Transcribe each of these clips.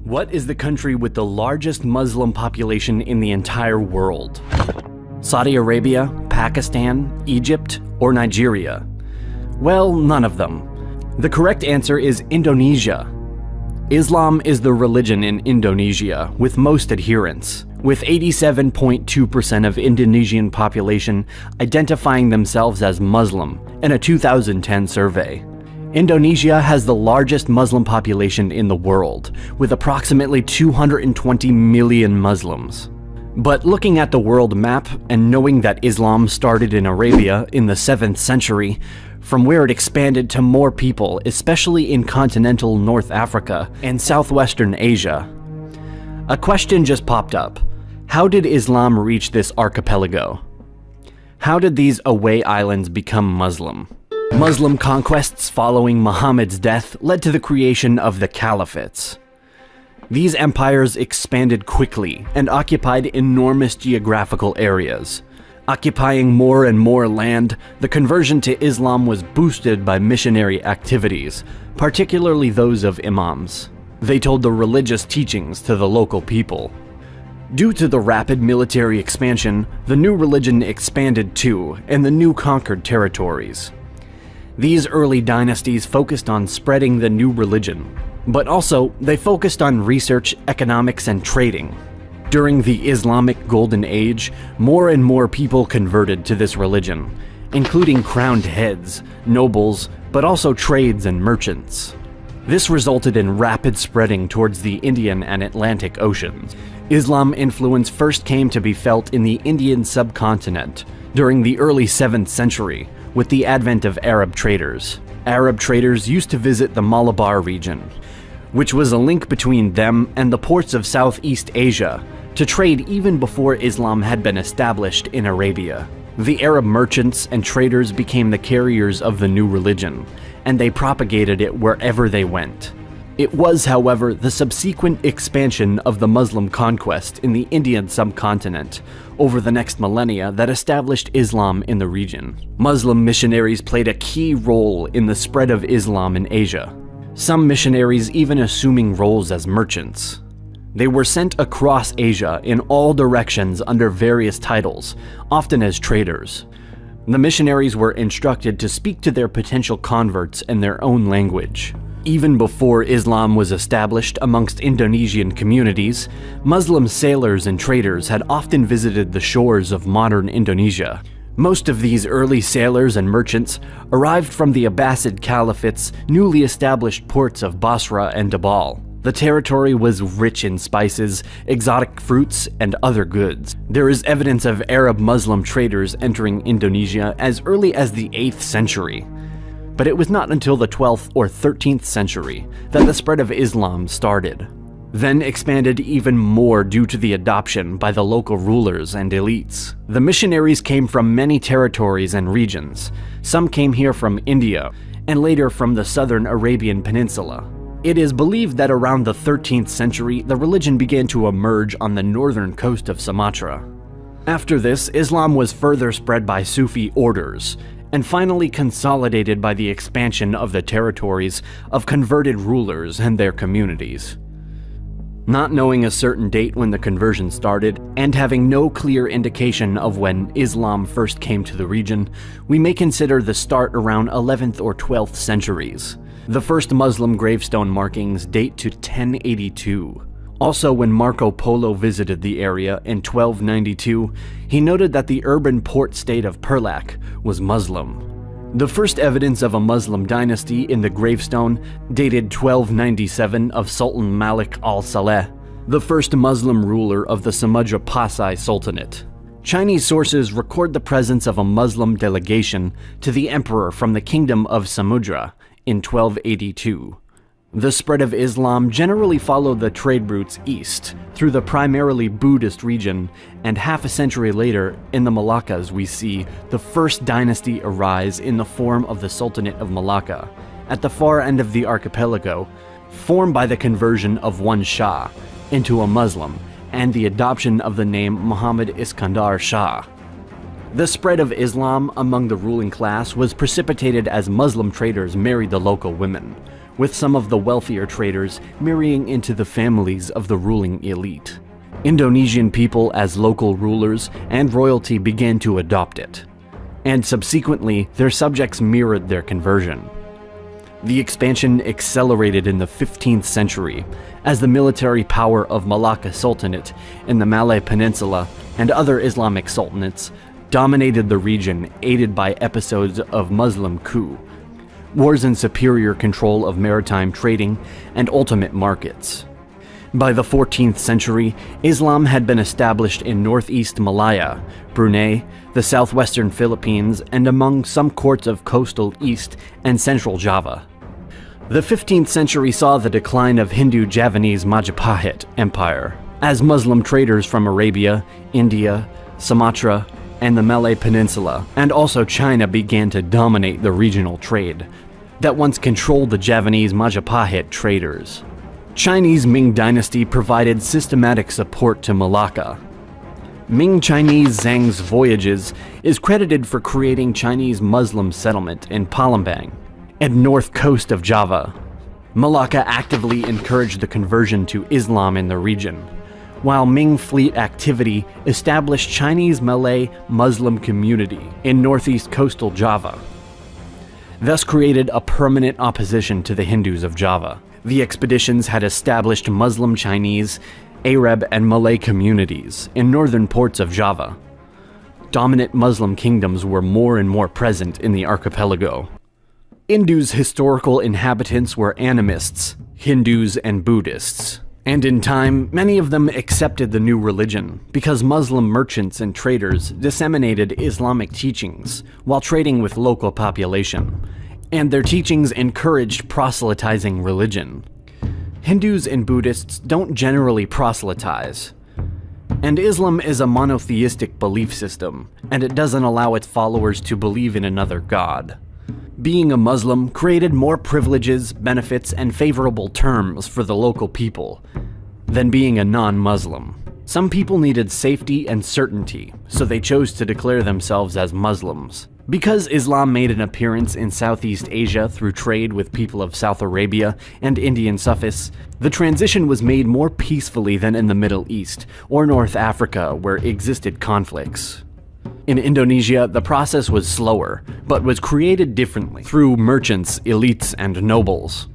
What is the country with the largest Muslim population in the entire world? Saudi Arabia, Pakistan, Egypt, or Nigeria? Well, none of them. The correct answer is Indonesia. Islam is the religion in Indonesia with most adherents, with 87.2% of Indonesian population identifying themselves as Muslim in a 2010 survey. Indonesia has the largest Muslim population in the world, with approximately 220 million Muslims. But looking at the world map and knowing that Islam started in Arabia in the 7th century, from where it expanded to more people, especially in continental North Africa and southwestern Asia, a question just popped up. How did Islam reach this archipelago? How did these away islands become Muslim? Muslim conquests following Muhammad's death led to the creation of the caliphates. These empires expanded quickly and occupied enormous geographical areas. Occupying more and more land, the conversion to Islam was boosted by missionary activities, particularly those of imams. They told the religious teachings to the local people. Due to the rapid military expansion, the new religion expanded too, in the new conquered territories. These early dynasties focused on spreading the new religion, but also they focused on research, economics, and trading. During the Islamic Golden Age, more and more people converted to this religion, including crowned heads, nobles, but also trades and merchants. This resulted in rapid spreading towards the Indian and Atlantic Oceans. Islam influence first came to be felt in the Indian subcontinent during the early 7th century, with the advent of Arab traders. Arab traders used to visit the Malabar region, which was a link between them and the ports of Southeast Asia, to trade even before Islam had been established in Arabia. The Arab merchants and traders became the carriers of the new religion, and they propagated it wherever they went. It was, however, the subsequent expansion of the Muslim conquest in the Indian subcontinent over the next millennia that established Islam in the region. Muslim missionaries played a key role in the spread of Islam in Asia, some missionaries even assuming roles as merchants. They were sent across Asia in all directions under various titles, often as traders. The missionaries were instructed to speak to their potential converts in their own language. Even before Islam was established amongst Indonesian communities, Muslim sailors and traders had often visited the shores of modern Indonesia. Most of these early sailors and merchants arrived from the Abbasid Caliphate's newly established ports of Basra and Dabal. The territory was rich in spices, exotic fruits, and other goods. There is evidence of Arab Muslim traders entering Indonesia as early as the 8th century. But it was not until the 12th or 13th century that the spread of Islam started, then expanded even more due to the adoption by the local rulers and elites. The missionaries came from many territories and regions. Some came here from India, and later from the southern Arabian Peninsula. It is believed that around the 13th century, the religion began to emerge on the northern coast of Sumatra. After this, Islam was further spread by Sufi orders, and finally consolidated by the expansion of the territories of converted rulers and their communities. Not knowing a certain date when the conversion started, and having no clear indication of when Islam first came to the region, we may consider the start around 11th or 12th centuries. The first Muslim gravestone markings date to 1082. Also, when Marco Polo visited the area in 1292, he noted that the urban port state of Perlac was Muslim. The first evidence of a Muslim dynasty in the gravestone dated 1297 of Sultan Malik al-Saleh, the first Muslim ruler of the Samudra Pasai Sultanate. Chinese sources record the presence of a Muslim delegation to the emperor from the kingdom of Samudra in 1282. The spread of Islam generally followed the trade routes east, through the primarily Buddhist region, and half a century later, in the Malaccas we see the first dynasty arise in the form of the Sultanate of Malacca, at the far end of the archipelago, formed by the conversion of one Shah into a Muslim, and the adoption of the name Muhammad Iskandar Shah. The spread of Islam among the ruling class was precipitated as Muslim traders married the local women, with some of the wealthier traders marrying into the families of the ruling elite. Indonesian people as local rulers and royalty began to adopt it, and subsequently their subjects mirrored their conversion. The expansion accelerated in the 15th century as the military power of Malacca Sultanate in the Malay Peninsula and other Islamic sultanates dominated the region, aided by episodes of Muslim coup, wars and superior control of maritime trading and ultimate markets. By the 14th century, Islam had been established in northeast Malaya, Brunei, the southwestern Philippines, and among some courts of coastal East and Central Java. The 15th century saw the decline of Hindu-Javanese Majapahit Empire, as Muslim traders from Arabia, India, Sumatra, and the Malay Peninsula, and also China began to dominate the regional trade that once controlled the Javanese Majapahit traders. Chinese Ming dynasty provided systematic support to Malacca. Ming Chinese Zhang's voyages is credited for creating Chinese Muslim settlement in Palembang and north coast of Java. Malacca actively encouraged the conversion to Islam in the region, while Ming fleet activity established Chinese Malay Muslim community in northeast coastal Java, thus created a permanent opposition to the Hindus of Java. The expeditions had established Muslim Chinese, Arab, and Malay communities in northern ports of Java. Dominant Muslim kingdoms were more and more present in the archipelago. Indu's historical inhabitants were animists, Hindus, and Buddhists. And in time, many of them accepted the new religion because Muslim merchants and traders disseminated Islamic teachings while trading with local population, and their teachings encouraged proselytizing religion. Hindus and Buddhists don't generally proselytize, and Islam is a monotheistic belief system, and it doesn't allow its followers to believe in another god. Being a Muslim created more privileges, benefits, and favorable terms for the local people than being a non-Muslim. Some people needed safety and certainty, so they chose to declare themselves as Muslims. Because Islam made an appearance in Southeast Asia through trade with people of South Arabia and Indian Sufis, the transition was made more peacefully than in the Middle East or North Africa, where existed conflicts. In Indonesia, the process was slower, but was created differently through merchants, elites, and nobles.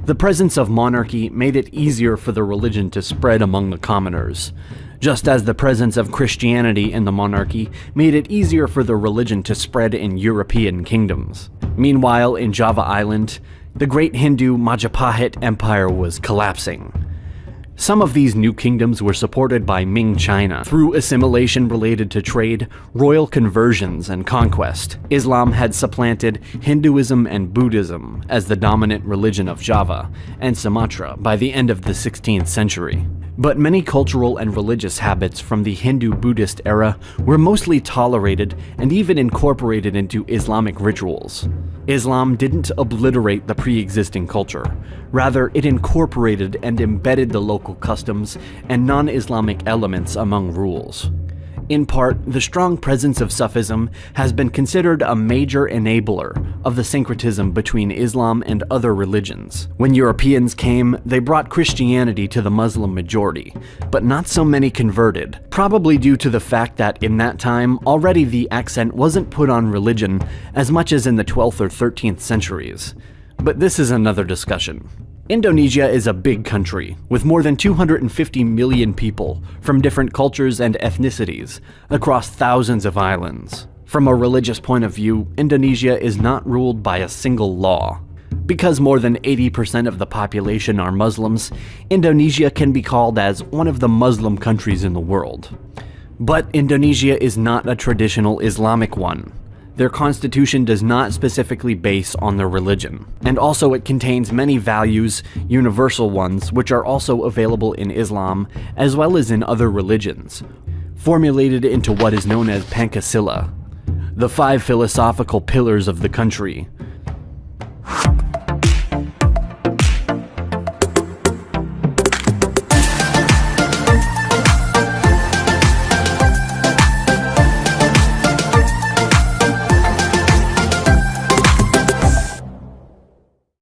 The presence of monarchy made it easier for the religion to spread among the commoners, just as the presence of Christianity in the monarchy made it easier for the religion to spread in European kingdoms. Meanwhile, in Java Island, the great Hindu Majapahit Empire was collapsing. Some of these new kingdoms were supported by Ming China through assimilation related to trade, royal conversions, and conquest. Islam had supplanted Hinduism and Buddhism as the dominant religion of Java and Sumatra by the end of the 16th century. But many cultural and religious habits from the Hindu-Buddhist era were mostly tolerated and even incorporated into Islamic rituals. Islam didn't obliterate the pre-existing culture. Rather, it incorporated and embedded the local customs and non-Islamic elements among rules. In part, the strong presence of Sufism has been considered a major enabler of the syncretism between Islam and other religions. When Europeans came, they brought Christianity to the Muslim majority, but not so many converted, probably due to the fact that in that time, already the accent wasn't put on religion as much as in the 12th or 13th centuries. But this is another discussion. Indonesia is a big country, with more than 250 million people from different cultures and ethnicities across thousands of islands. From a religious point of view, Indonesia is not ruled by a single law. Because more than 80% of the population are Muslims, Indonesia can be called as one of the Muslim countries in the world. But Indonesia is not a traditional Islamic one. Their constitution does not specifically base on their religion, and also it contains many values, universal ones, which are also available in Islam as well as in other religions, formulated into what is known as Pancasila, the 5 philosophical pillars of the country,